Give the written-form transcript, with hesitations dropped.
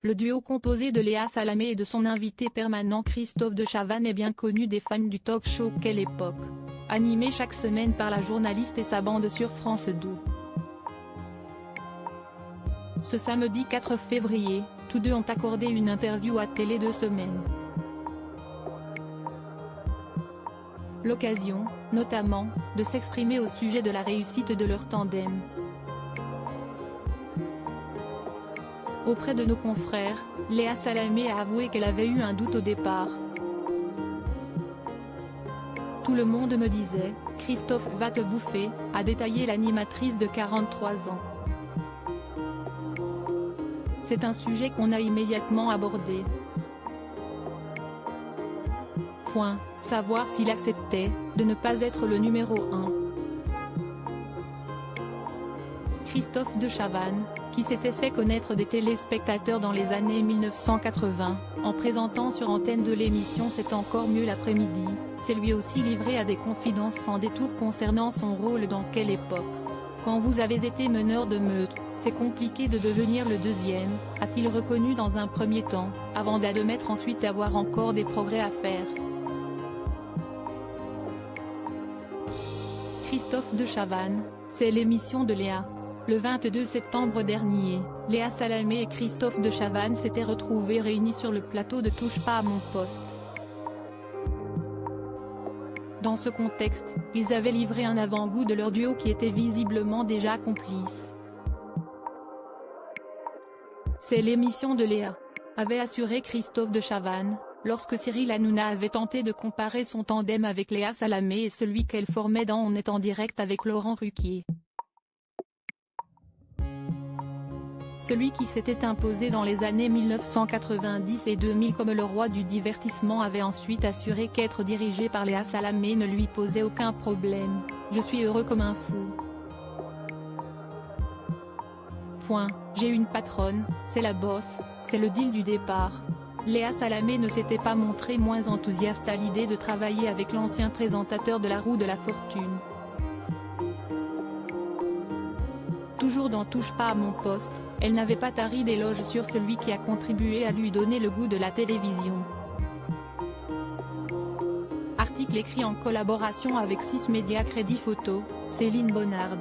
Le duo composé de Léa Salamé et de son invité permanent Christophe de Chavannes est bien connu des fans du talk-show Quelle époque, animé chaque semaine par la journaliste et sa bande sur France 2. Ce samedi 4 février, tous deux ont accordé une interview à Télé 2 Semaines. L'occasion, notamment, de s'exprimer au sujet de la réussite de leur tandem. Auprès de nos confrères, Léa Salamé a avoué qu'elle avait eu un doute au départ. Tout le monde me disait « Christophe va te bouffer », a détaillé l'animatrice de 43 ans. C'est un sujet qu'on a immédiatement abordé. Savoir s'il acceptait de ne pas être le numéro 1. Christophe de Chavannes, qui s'était fait connaître des téléspectateurs dans les années 1980, en présentant sur antenne de l'émission C'est encore mieux l'après-midi, s'est lui aussi livré à des confidences sans détour concernant son rôle dans Quelle époque. Quand vous avez été meneur de meute, c'est compliqué de devenir le deuxième, a-t-il reconnu dans un premier temps, avant d'admettre ensuite avoir encore des progrès à faire. Christophe de Chavannes, c'est l'émission de Léa. Le 22 septembre dernier, Léa Salamé et Christophe de Chavannes s'étaient retrouvés réunis sur le plateau de Touche pas à mon poste. Dans ce contexte, ils avaient livré un avant-goût de leur duo qui était visiblement déjà complice. C'est l'émission de Léa, avait assuré Christophe de Chavannes, lorsque Cyril Hanouna avait tenté de comparer son tandem avec Léa Salamé et celui qu'elle formait dans On est en direct avec Laurent Ruquier. Celui qui s'était imposé dans les années 1990 et 2000 comme le roi du divertissement avait ensuite assuré qu'être dirigé par Léa Salamé ne lui posait aucun problème. Je suis heureux comme un fou. J'ai une patronne, c'est la boss, c'est le deal du départ. Léa Salamé ne s'était pas montrée moins enthousiaste à l'idée de travailler avec l'ancien présentateur de La Roue de la Fortune. Toujours dans Touche pas à mon poste, elle n'avait pas tari d'éloges sur celui qui a contribué à lui donner le goût de la télévision. Article écrit en collaboration avec 6 Médias Crédit Photo, Céline Bonnard.